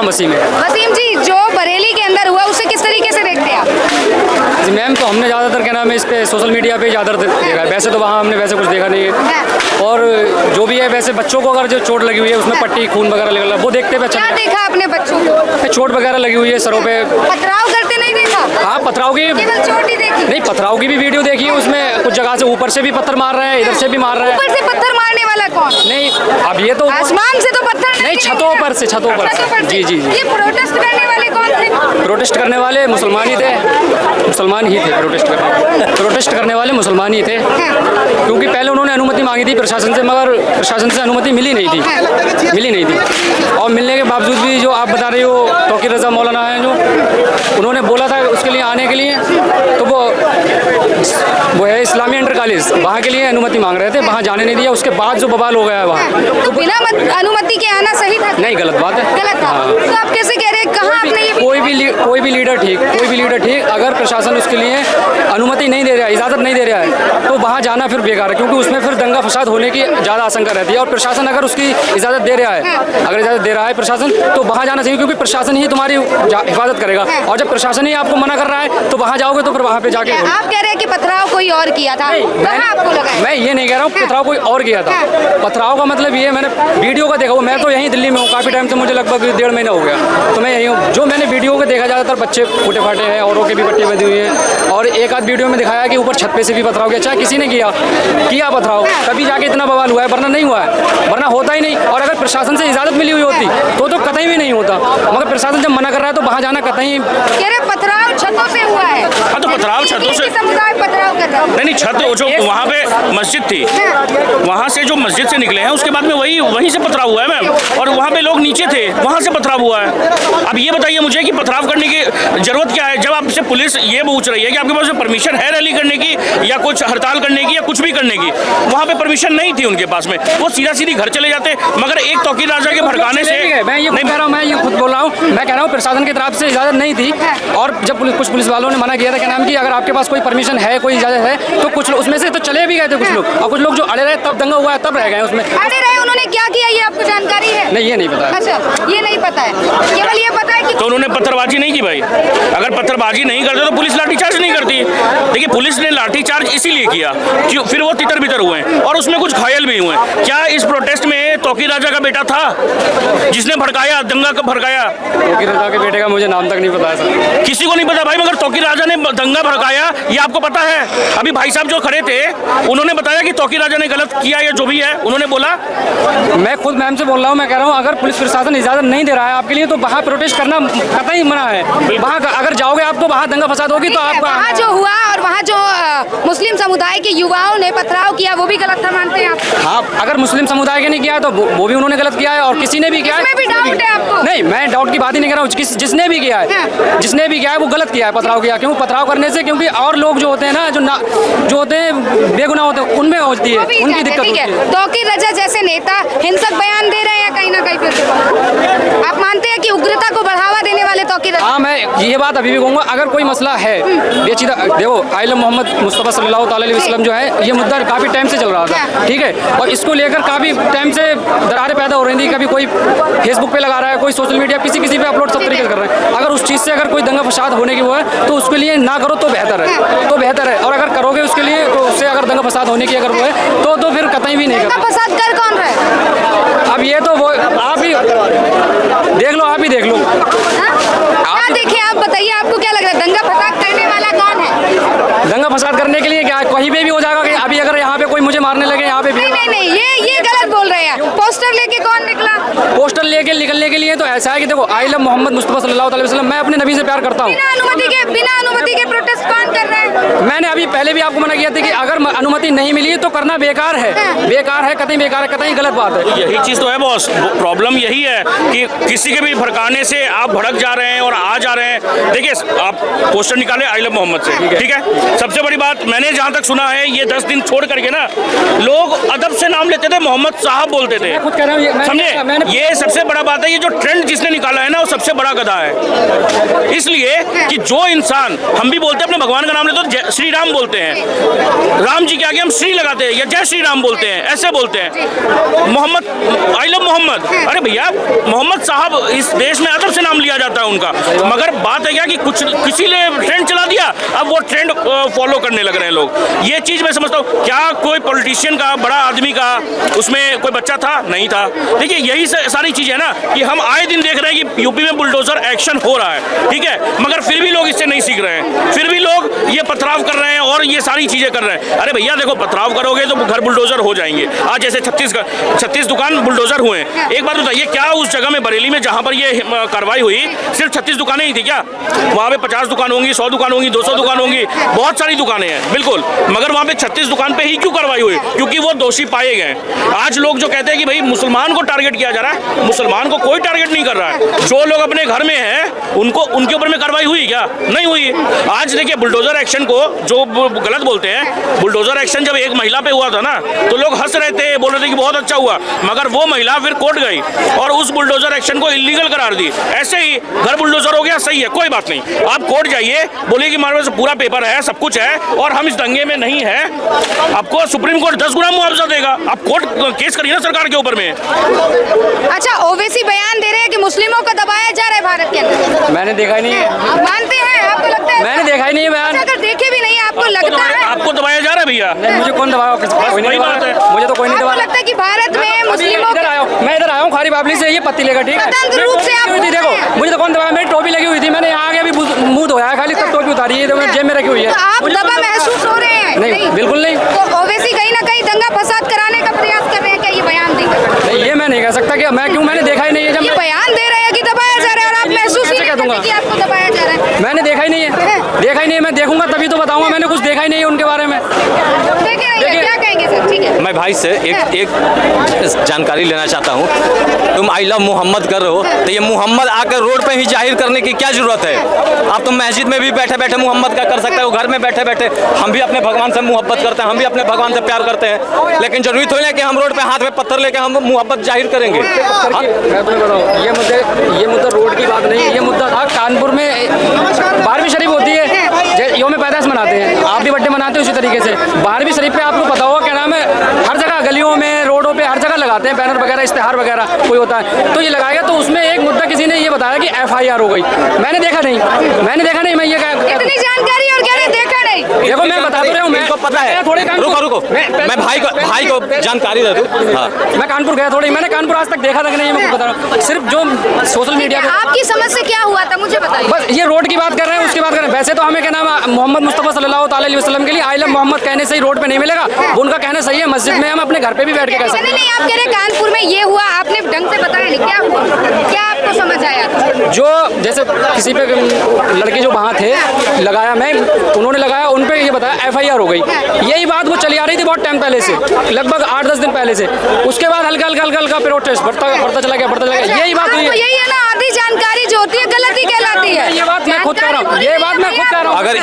नाम वसीम है। वसीम जी, जो बरेली के अंदर हुआ उसे किस तरीके से देखते हैं आप? जी मैम, तो हमने ज़्यादातर क्या नाम है इस पे सोशल मीडिया पे ज़्यादातर देखा है, वैसे तो वहाँ हमने वैसे कुछ देखा नहीं है। और जो भी है वैसे बच्चों को अगर जो चोट लगी हुई है उसमें पट्टी खून वगैरह लग रहा है वो देखते हुए क्या देखा आपने बच्चों को? चोट वगैरह लगी हुई है सरों पे। पथराव करते नहीं देखा? हाँ, पथराव की केवल चोट ही देखी? नहीं, पथराव की भी वीडियो देखी है, उसमें कुछ जगह से ऊपर से भी पत्थर मार रहे हैं, इधर से भी मार रहे हैं। ऊपर से पत्थर मारने वाला कौन? नहीं, अब ये तो आसमान से तो पत्थर नहीं, छतों पर से जी जी जी। ये प्रोटेस्ट करने वाले कौन थे? प्रोटेस्ट करने वाले मुसलमान ही थे, प्रोटेस्ट करने वाले मुसलमान ही थे, क्योंकि पहले उन्होंने अनुमति मांगी थी प्रशासन से, मगर प्रशासन से अनुमति मिली नहीं थी। और मिलने के बावजूद भी जो आप बता रहे हो तौकीर रज़ा मौलाना है, जो उन्होंने बोला था उसके लिए आने के लिए, तो वो है इस्लामी इंटर कॉलेज, वहाँ के लिए अनुमति मांग रहे थे, वहाँ जाने नहीं दिया। उसके बाद जो बवाल हो गया है वहाँ, तो बिना अनुमति के आना सही था? नहीं, गलत बात है। गलत था। तो आप कैसे कह रहे हैं, कहाँ आपने ये? कोई भी लीडर ठीक, अगर प्रशासन उसके लिए अनुमति नहीं दे रहा है, इजाज़त नहीं दे रहा है, तो वहाँ जाना फिर बेकार है, क्योंकि उसमें फिर दंगा फसाद होने की ज़्यादा आशंका रहती है। और प्रशासन अगर उसकी इजाज़त दे रहा है, प्रशासन, तो वहाँ जाना चाहिए, क्योंकि प्रशासन ही तुम्हारी हिफाजत करेगा। और जब प्रशासन ही आपको मना कर रहा है तो वहाँ जाओगे तो फिर वहाँ पे जाके आप कह रहे हैं कि पथराव कोई और किया था? आपको लगा? मैं ये नहीं कह रहा हूँ पथराव कोई और किया था। पथराव का मतलब ये, मैंने वीडियो का देखा हुआ, मैं तो यहीं दिल्ली में हूँ काफ़ी टाइम से, मुझे लगभग 1.5 महीना हो गया, तो मैं यहीं हूँ। जो मैंने वीडियो को देखा, ज़्यादातर बच्चे फूटे फाटे हैं, औरों के भी पट्टी बंधी हुई है, और एक आध वीडियो में दिखाया कि ऊपर छत पे से भी पथराव किया। चाहे किसी ने किया पथराव, तभी जाके इतना बवाल हुआ है, वरना नहीं हुआ है, वरना होता ही नहीं। और अगर प्रशासन से इजाज़त मिली हुई होती तो कतई भी नहीं होता, मगर प्रशासन जब मना कर रहा है तो वहाँ जाना कतई। पथराव छतों से हुआ है? हाँ, तो पथराव छतों से, समुदाय पथराव कर रहा है। नहीं, छत जो वहाँ पे मस्जिद थी, वहाँ से जो मस्जिद से निकले हैं उसके बाद में वहीं से पथराव हुआ है मैम, और वहाँ पे लोग नीचे थे, वहाँ से पथराव हुआ है। अब ये बताइए मुझे कि पथराव करने की जरूरत क्या है, जब आपसे पुलिस ये पूछ रही है कि आपके पास परमिशन है रैली करने की, या कुछ हड़ताल करने की, या कुछ भी करने की। वहाँ पे परमिशन नहीं थी उनके पास में, वो सीधी घर चले जाते। मगर एक तौकीर राजा के भड़काने से मैं ये खुद बोल रहा हूँ, मैं कह रहा हूँ प्रशासन की तरफ से इजाज़त नहीं थी, और जब कुछ पुलिस वालों ने मना किया था, क्या नाम की, अगर आपके पास कोई परमिशन है, कोई इजाज़त है, तो कुछ उसमें से तो चले भी गए थे कुछ लोग, और कुछ लोग जो अड़े रहे तब दंगा हुआ है तब रह गए उसमें। अड़े रहे, उन्होंने क्या किया ये आपको जानकारी है? नहीं, ये नहीं पता। अच्छा, ये नहीं पता है, केवल ये पता है कि तो उन्होंने पत्थरबाजी नहीं की भाई। अगर पत्थरबाजी नहीं करते तो पुलिस लाठीचार्ज नहीं करती। देखिए, पुलिस ने लाठीचार्ज इसीलिए किया कि फिर वो तितर बितर हुए हैं, और उसमें कुछ घायल भी हुए। क्या इस प्रोटेस्ट में तौकीर राजा का बेटा था जिसने भड़काया, दंगा को भड़काया? तौकीर राजा के बेटे का मुझे नाम तक नहीं पता है सर। किसी को नहीं पता भाई, मगर तौकीर राजा ने दंगा भड़काया, ये आपको पता है? अभी भाई साहब जो खड़े थे उन्होंने बताया कि तौकीर राजा ने गलत किया, या जो भी है उन्होंने बोला। मैं खुद मैम से बोल रहा हूँ, मैं कह रहा हूँ अगर पुलिस प्रशासन इजाज़त नहीं दे रहा है आपके लिए, तो वहाँ प्रोटेस्ट करना कतई मना है। वहाँ अगर जाओगे आप तो वहाँ दंगा फसाद होगी, तो आपका वहाँ जो हुआ और वहाँ जो मुस्लिम समुदाय के युवाओं ने पथराव किया वो भी गलत था, मानते हैं आप? हाँ, अगर मुस्लिम समुदाय के ने किया तो वो भी उन्होंने गलत किया है, और किसी ने भी किया है। इसमें भी डाउट है आपको? नहीं, मैं डाउट की बात ही नहीं कर रहा हूँ, जिसने भी किया है वो गलत किया है, पथराव किया। क्यों पथराव करने से, क्योंकि और लोग जो होते हैं ना, जो होते हैं बेगुनाह होते हैं, उनमें होती है, उनकी दिक्कत होती है। तौकीर रज़ा जैसे नेता हिंसक बयान दे रहे हैं कहीं ना कहीं, फिर आप मानते हैं कि उग्रता को बढ़ावा देने वाले तौकीर रज़ा? हाँ, मैं ये बात अभी भी कहूँगा, अगर कोई मसला है बेचीदा, देखो आइलम मोहम्मद मुस्तफ़ा सल्लल्लाहु अलैहि वसल्लम जो है, ये मुद्दा काफ़ी टाइम से चल रहा था, ठीक है, और इसको लेकर काफ़ी टाइम से दरारें पैदा हो रही थी। कभी कोई फेसबुक पे लगा रहा है, कोई सोशल मीडिया किसी पे अपलोड, सब तरीके से कर रहे हैं। अगर उस चीज़ से अगर कोई दंगा फसाद होने की वो है, तो उसके लिए ना करो तो बेहतर है, और अगर करोगे उसके लिए, तो उससे अगर दंगा फसाद होने की अगर वो है तो फिर कतई भी नहीं दंगा फसाद कर कौन रहा है? अब ये तो वो आप ही देख लो। क्या देखे आप, बताइए आपको क्या लग रहा है, दंगा फसाद करने वाला कौन है? दंगा फसाद करने के लिए क्या कहीं पे भी हो जाएगा कि अभी अगर यहाँ पे कोई मुझे मारने लगे, यहाँ पे भी नहीं, ये गलत बोल रहे हैं। पोस्टर लेके कौन निकला? पोस्टर लेके निकलने के लिए तो ऐसा है कि देखो, आई लव मोहम्मद मुस्तफ़ा सल्लल्लाहु अलैहि वसल्लम, मैं अपने नबी से प्यार करता हूँ। बिना अनुमति के प्रोटेस्ट कौन कर रहा है? मैंने अभी पहले भी आपको मना किया था कि अगर अनुमति नहीं मिली तो करना बेकार है, कतई बेकार है, कतई गलत बात है। यही चीज़ तो है बॉस, प्रॉब्लम यही है कि किसी के भी भड़काने से आप भड़क जा रहे हैं और आ जा रहे हैं। देखिए, आप पोस्टर निकाले आई लव मोहम्मद से, ठीक है। सबसे बड़ी बात, मैंने जहाँ तक सुना है, ये 10 दिन छोड़ करके ना लोग अदब से नाम लेते थे, मोहम्मद साहब बोलते थे, खुद कह रहा हूँ, समझे? मैंने ये सबसे बड़ा बात है, ये जो ट्रेंड जिसने निकाला है ना, वो सबसे बड़ा गधा है। इसलिए कि जो इंसान, हम भी बोलते हैं अपने भगवान का नाम लेते तो श्री राम बोलते हैं, राम जी के आगे हम श्री लगाते हैं या जय श्री राम बोलते हैं, ऐसे बोलते हैं। मोहम्मद, आई लव मोहम्मद, अरे भैया मोहम्मद साहब इस देश में अदब से नाम लिया जाता है उनका, मगर बात है क्या कि कुछ किसी ने ट्रेंड चला दिया, अब वो ट्रेंड फॉलो करने लग रहे हैं लोग। ये चीज मैं समझता हूँ, क्या कोई पॉलिटिशियन का, बड़ा आदमी का उसमें कोई बच्चा था? नहीं था। देखिए यही सारी चीजें है ना कि हम आए दिन देख रहे हैं कि यूपी में बुलडोजर एक्शन हो रहा है, ठीक है, मगर फिर भी लोग इससे नहीं सीख रहे हैं, फिर भी लोग ये पथराव कर रहे हैं और ये सारी चीजें कर रहे हैं। अरे भैया देखो, पथराव करोगे तो घर बुलडोजर हो जाएंगे। आज जैसे 36 दुकान बुलडोजर हुए हैं। एक बात बताइए, क्या उस जगह में बरेली में जहां पर ये कार्रवाई हुई सिर्फ 36 दुकानें ही थी क्या? वहां पे 50 दुकान होंगी, 100 दुकान होंगी, 200 दुकान होंगी, बहुत सारी दुकानें हैं बिल्कुल, मगर वहां पे 36 दुकान पे ही क्यों कार्रवाई हुई? क्योंकि वो दोषी पाए गए। आज लोग जो कहते हैं कि भाई मुसलमान को टारगेट किया जा रहा है, मुसलमान को कोई टारगेट नहीं कर रहा है। जो लोग अपने घर में हैं उनको, उनके ऊपर में कार्रवाई हुई क्या? नहीं हुई। आज देखिए बुलडोजर एक्शन को जो गलत बोलते हैं, बुलडोजर एक्शन जब एक महिला पे हुआ था ना, तो लोग हंस रहे थे, बोल रहे थे कि बहुत अच्छा हुआ, मगर वो महिला फिर कोर्ट गई और उस बुलडोजर एक्शन को इलीगल करार दी। ऐसे ही घर बुलडोजर हो गया, सही है, कोई बात नहीं, आप कोर्ट जाइए, बोलिए कि हमारे पास पूरा पेपर है, सब कुछ है और हम इस दंगे में नहीं है, आपको सुप्रीम कोर्ट 10 गुना मुआवजा देगा। आप कोर्ट केस करिए ना सरकार के ऊपर में। अच्छा, ओवैसी बयान दे रहे हैं कि मुस्लिमों को दबाया जा रहा है भारत के अंदर। मैंने देखा ही नहीं है। आप मानते हैं? आपको लगता है? मैंने देखा ही नहीं है बयान। अगर देखे भी नहीं, आपको लगता है? आपको दबाया जा रहा है भैया? मुझे कौन दबाया? कोई नहीं दबाया, मुझे तो कोई नहीं आपको दबाया। लगता है कि भारत में मुस्लिमों इधर आया हूँ, मैं इधर आया हूँ खारी बाबली से, ये पत्ती लेकर, ठीक है, स्वतंत्र रूप से आप देखो मुझे तो कौन दबाया? मेरी टोपी लगी हुई थी, मैंने यहाँ आगे अभी मुंह धोया है, खाली तब टोपी उतारी है, जेब में रखी हुई है। तो आप दबा महसूस हो रहे हैं? नहीं, बिल्कुल नहीं। तो ओवैसी कहीं ना कहीं दंगा फसाद कराने का प्रयास कर रहे हैं क्या ये बयान देकर? नहीं, ये मैं नहीं कह सकता कि मैं क्यों, मैंने देखा ही नहीं है। जब ये बयान दे रहे हैं कि दबाया जा रहा है और आप महसूस ही नहीं करते कि आपको दबाया जा रहा है। मैंने देखा ही नहीं है, देखा ही नहीं है। मैं देखूंगा तभी तो बताऊंगा, मैंने कुछ देखा ही नहीं है उनके बारे में। देखे नहीं है, क्या कहेंगे सर? ठीक है, मैं भाई से एक जानकारी लेना चाहता हूँ। तुम आई लव मोहम्मद कर रहे हो, तो ये मोहम्मद आकर रोड पे ही जाहिर करने की क्या जरूरत है? आप तो मस्जिद में भी बैठे बैठे मोहम्मद का कर सकते हो, घर में बैठे बैठे हम भी अपने भगवान से मोहब्बत करते हैं, हम भी अपने भगवान से प्यार करते हैं, लेकिन जरूरी थोड़ी है कि हम रोड पे हाथ में पत्थर लेके हम मोहब्बत जाहिर करेंगे। मैं तुम्हें बताऊँ, ये मुद्दा रोड की बात नहीं है, ये मुद्दा था कानपुर में 12वीं शरीफ होती है, योम पैदाइश मनाते हैं, आप भी बर्थडे मनाते हो उसी तरीके से। 12वीं शरीफ पे आपको पता होगा क्या नाम है, हर जगह गलियों में, रोडों पे, हर जगह लगाते हैं बैनर वगैरह, इश्तेहार वगैरह कोई होता है तो ये लगाएगा। तो उसमें एक मुद्दा किसी ने ये बताया कि FIR हो गई। मैंने देखा नहीं, मैं ये इतनी जानकारी और क्या देखा नहीं? देखो मैं बता तो रहा हूँ, इनको पता है। रुको मैं भाई को जानकारी दे दूँ। हाँ, मैं कानपुर गया थोड़ी, मैंने कानपुर आज तक देखा तक नहीं है, मैं बता रहा हूँ। सिर्फ जो सोशल मीडिया पे आपकी समझ से क्या हुआ था मुझे बताइए। बस ये रोड की बात कर रहे हैं, उसकी बात कर रहे हैं। वैसे तो हमें क्या नाम मोहम्मद मुस्तफ़ा सल्लल्लाहु अलैहि वसल्लम के लिए आई लव मोहम्मद कहने से ही रोड पे नहीं मिलेगा, वो उनका कहना सही है। मस्जिद में हम अपने घर पे भी बैठ के कह सकते हैं। नहीं, आप कह रहे कानपुर में ये हुआ, आपने ढंग से बताया नहीं, क्या हुआ, क्या आपको समझ आया? जो जैसे किसी पे लड़के जो वहाँ थे, लगाया मैं, उन्होंने लगाया, उन पे ये बताया FIR हो गई। यही बात वो चली आ रही थी बहुत टाइम पहले से, लगभग 8-10 दिन पहले से। उसके बाद हल्का प्रोटेस्ट बढ़ता चला गया। यही बात हुई है। यही है ना, आधी जानकारी जो होती है गलती कहलाती है। ये बात मैं खुद कह रहा हूँ, ये बात मैं खुद कह रहा हूँ। अगर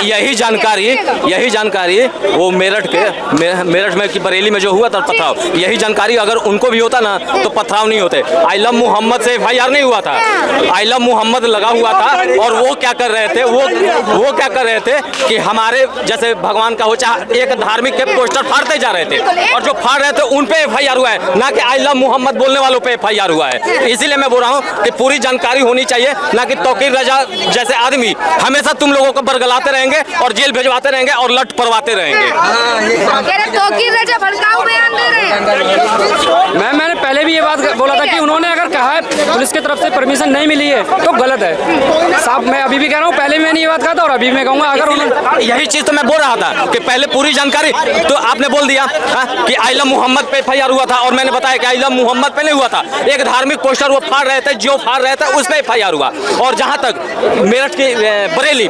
यही जानकारी वो मेरठ में कि बरेली में जो हुआ था पथराव, यही जानकारी अगर उनको भी होता ना तो पथराव नहीं होते। आई लव मोहम्मद से FIR नहीं हुआ था, आई लव मोहम्मद लगा हुआ था। और वो क्या कर रहे थे, वो क्या कर रहे थे कि हमारे जैसे भगवान का हो, चाहे एक धार्मिक के पोस्टर फाड़ते जा रहे थे, और जो फाड़ रहे थे उन पे FIR हुआ है, ना कि आई लव मोहम्मद बोलने वालों पे FIR हुआ है। इसीलिए मैं बोल रहा हूँ कि पूरी जानकारी होनी चाहिए, ना कि तौकीर रजा जैसे आदमी हमेशा तुम लोगों को बरगलाते रहेंगे और जेल भिजवाते रहेंगे और लट परवाते रहेंगे। तौकीर रजा भड़काऊ बयान दे रहे हैं। मैंने पहले भी ये बात बोला था कि उन्होंने अगर कहा है पुलिस की तरफ से परमिशन नहीं मिली है तो गलत है साहब। मैं अभी भी कह रहा हूँ, पहले भी मैंने ये बात कहा था और अभी भी मैं कहूँगा, अगर उन्होंने यही चीज तो मैं बोल रहा था कि पहले पूरी जानकारी, तो आपने बोल दिया कि आई लव मोहम्मद पे FIR हुआ था, और मैंने बताया कि आई लव मोहम्मद पे नहीं हुआ था। एक धार्मिक पोस्टर वो फाड़ रहे थे, जो फाड़ रहे थे उस पे FIR हुआ। और जहाँ तक मेरठ की बरेली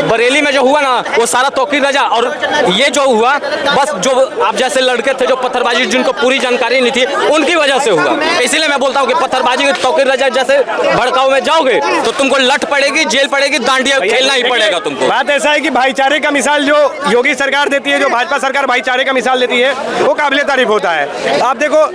बरेली में जो हुआ ना वो सारा तौकीर रजा, और ये जो हुआ बस जो आप जैसे लड़के थे जो पत्थरबाजी जिनको पूरी जानकारी नहीं थी उनकी वजह से हुआ। इसीलिए मैं बोलता हूँ कि पत्थरबाजी तौकीर रजा जैसे भड़काऊ में जाओगे तो तुमको लठ पड़ेगी, जेल पड़ेगी, डांडिया खेलना ही पड़ेगा तुमको। बात ऐसा है कि भाईचारे का मिसाल जो योगी सरकार देती है, जो भाजपा सरकार भाईचारे का मिसाल देती है, वो काबिले तारीफ होता है। आप देखो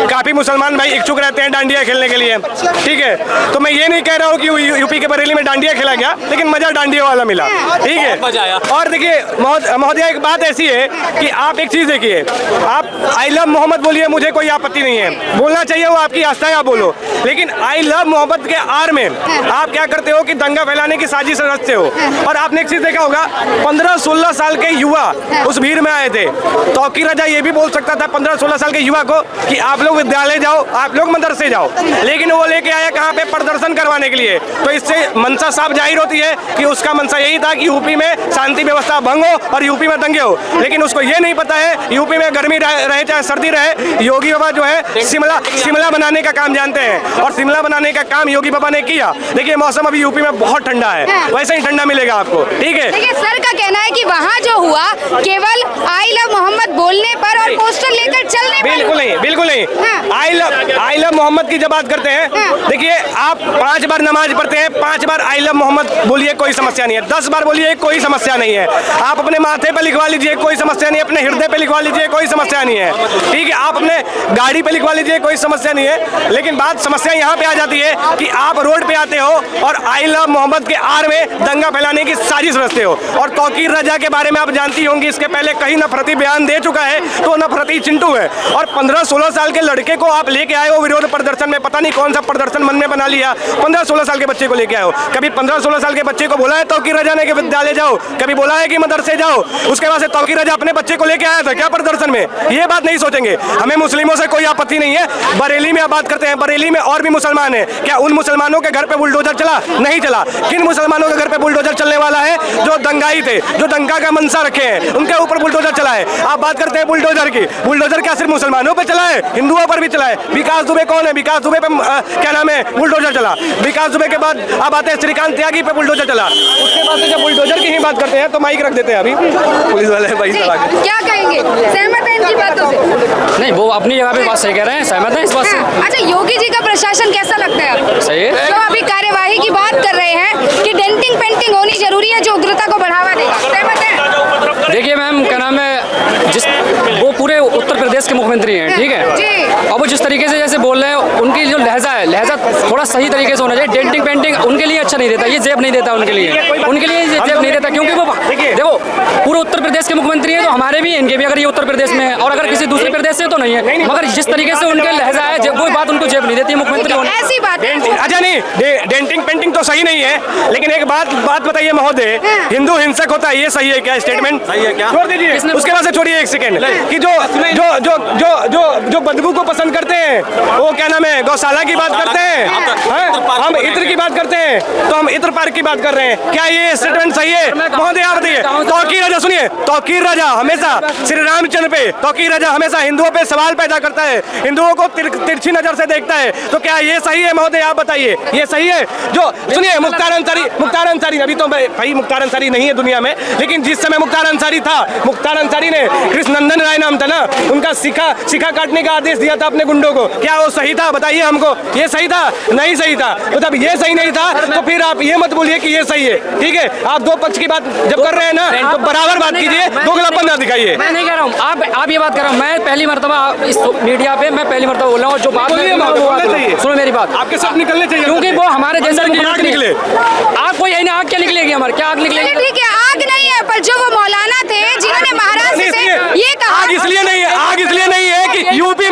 काफी मुसलमान भाई इच्छुक रहते हैं डांडिया खेलने के लिए, ठीक है। तो मैं ये नहीं कह रहा हूँ कि यूपी के बरेली में डांडिया खेला गया, लेकिन मजा डांडिया वाला मिला, ठीक है। मजा आया। और देखिए महोदय एक बात ऐसी है कि आप एक चीज देखिए, आप आई लव मोहम्मद बोलिए, मुझे कोई आपत्ति नहीं है, बोलना चाहिए, वो आपकी आस्था है, आप बोलो। लेकिन आई लव मोहम्मद के आड़ में आप क्या करते हो कि दंगा फैलाने की साजिश रचते हो। और आपने एक चीज देखा होगा, 15-16 साल के युवा उस भीड़ में आए थे। तौकीर रजा ये भी बोल सकता था 15-16 साल के युवा को कि आप लोग विद्यालय जाओ, आप लोग मदरसे जाओ, लेकिन वो लेके आया कहाँ पे, प्रदर्शन करवाने के लिए। तो इससे मंशा साफ जाहिर होती है कि उसका मंशा यही था कि यूपी में शांति व्यवस्था भंग हो और यूपी में दंगे हो। लेकिन उसको ये नहीं पता है यूपी में गर्मी रहे चाहे सर्दी रहे, योगी बाबा जो है शिमला बनाने का काम जानते हैं, और शिमला बनाने का काम योगी बाबा ने किया। देखिए मौसम अभी यूपी में बहुत ठंडा है, वैसे ही ठंडा मिलेगा आपको, ठीक है। देखिए सर का कहना है कि वहाँ जो हुआ केवल आई लव मोहम्मद बोलने पर और पोस्टर लेकर चलने पर। बिल्कुल नहीं, बिल्कुल नहीं। आई लव मोहम्मद की जब बात करते हैं, देखिए आप 5 बार नमाज पढ़ते हैं, 5 बार आई लव मोहम्मद बोलिए, कोई समस्या नहीं है। 10 बार बोलिए, कोई समस्या नहीं है। आप अपने माथे पे लिखवा लीजिए, कोई समस्या नहीं है। अपने हृदय पे लिखवा लीजिए, कोई समस्या नहीं है, ठीक है। आप अपने गाड़ी पे लिखवा लीजिए, कोई समस्या नहीं है। लेकिन बात समस्या यहाँ पे आ जाती है कि आप रोड पे आते हो और आई लव मोहम्मद के आड़ में दंगा फैलाने की साजिश रचते हो। और तौकीर रजा के बारे में आप जानती होंगी, इसके पहले कहीं नफरती बयान दे चुका है, तो नफरती चिंटू है। और 15-16 साल के लड़के को आप लेके आए हो विरोध प्रदर्शन में, पता नहीं कौन सा प्रदर्शन मन में बना लिया, 15-16 साल के बच्चे को लेके आए हो। कभी 15-16 साल के बच्चे को बोला है तौकीर रजा ने कि विद्यालय जाओ, कभी बोला है कि मदरसे जाओ। उसके बाद से तौकीर रजा अपने बच्चे को लेके आया था क्या प्रदर्शन में? ये बात नहीं सोचेंगे। हमें मुस्लिमों से कोई आपत्ति नहीं है। बरेली में आप बात करते हैं, बरेली में और भी मुसलमान है, क्या उन मुसलमानों के घर पे बुलडोजर चला? नहीं चला। किन मुसलमानों के घर पे बुलडोजर चलने वाला है? जो दंगाई थे, जो दंगा का मंशा रखे हैं, उनके ऊपर बुलडोजर चला है। आप बात करते हैं बुलडोजर की, बुलडोजर क्या सिर्फ मुसलमानों पे चला है? हिंदुओं पर भी चला है। विकास दुबे कौन है? विकास दुबे पे क्या नाम है, बुलडोजर चला। विकास दुबे के बाद अब आते हैं श्रीकांत त्यागी पे बुलडोजर चला। उसके बाद से जब बुलडोजर की ही बात करते हैं तो माइक रख देते हैं अभी पुलिस वाले भाई चला के। क्या कहेंगे, सहमत है इनकी बातों से? नहीं, वो अपनी जगह पे बात सही कह रहे हैं, सहमत है इस बात से। अच्छा, योगी जी का प्रशासन कैसा लगता है आपको? सही है। जो अभी कार्यवाही की बात कर रहे हैं कि डेंटिंग पेंटिंग होनी जरूरी है जो उग्रता को बढ़ावा देगा, सहमत है? देखिए मैम, क्या नाम है, वो पूरे उत्तर प्रदेश के मुख्यमंत्री हैं, ठीक है। और वो जिस तरीके से जैसे बोल रहे हैं, उनकी जो लहजा थोड़ा सही तरीके से होना चाहिए। डेंटिंग पेंटिंग उनके लिए अच्छा नहीं देता, ये जेब नहीं देता उनके लिए जेब नहीं देता, क्योंकि वो देखो पूरे उत्तर प्रदेश के मुख्यमंत्री हैं, तो हमारे भी इनके भी, अगर ये उत्तर प्रदेश में है और अगर किसी दूसरे प्रदेश से तो नहीं है, मगर जिस तरीके से उनके लहजा है वो बात उनको जेब नहीं देती मुख्यमंत्री होने। ऐसी बात है। अच्छा नहीं, डेंटिंग पेंटिंग तो सही नहीं है, लेकिन एक बात बताइए महोदय, हिंदू हिंसक होता है, ये सही है क्या स्टेटमेंट? सही है क्या? छोड़ दीजिए, उसके बाद से छोड़िए एक सेकंड कि जो बदबू को पसंद करते हैं वो क्या नाम है, गौशाला की बात करते हैं, हम इत्र की बात करते हैं, तो हम इत्र पार्क की बात कर रहे हैं। क्या ये स्टेटमेंट सही है महोदय? आप बताइए। तौकीर रजा सुनिए, तौकीर रजा हमेशा श्री रामचंद्र पे, तौकीर रजा हमेशा हिंदुओं पे सवाल पैदा करता है, हिंदुओं को तिरछी नजर से देखता है। तो क्या ये सही है महोदय? आप बताइए, ये सही है? जो सुनिए, मुख्तार अंसारी अभी तो भाई मुख्तार अंसारी नहीं है दुनिया में, लेकिन जिस समय मुख्तार अंसारी था, मुख्तार अंसारी ने कृष्णनंदन राय नाम था ना, उनका शिखा काटने का आदेश दिया था अपने गुंडों को। क्या वो सही था? बताइए हमको, ये सही था? नहीं सही था। तो जब ये सही नहीं था तो फिर आप ये मत बोलिए कि ये सही है, ठीक है। आप दो पक्ष की बात जब कर रहे हैं ना, तो बराबर बात कीजिए, दोगलापन ना दिखाइए। मैं नहीं कह रहा हूँ, आप ये बात कर रहा हूँ, मैं पहली मर्तबा इस मीडिया पे मैं पहली मर्तबा बोल रहा हूँ, जो बात सुनो मेरी बात, आपके सब निकलने चाहिए, क्योंकि वो हमारे जैसे निकले। आग कोई है ना, आग क्या निकलेगी हमारे, क्या आग निकलेगी? ठीक है, आग नहीं है, पर जो वो मौलाना थे जिन्होंने महाराष्ट्र से ये कहा, आग इसलिए नहीं है कि यूपी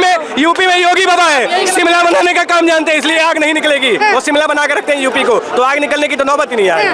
में योगी बाबा है, शिमला बनाने का काम जानते हैं, इसलिए आग नहीं निकलेगी। वो शिमला बना के रखते हैं यूपी को, तो आग निकलने की तो नौबत ही नहीं आएगी।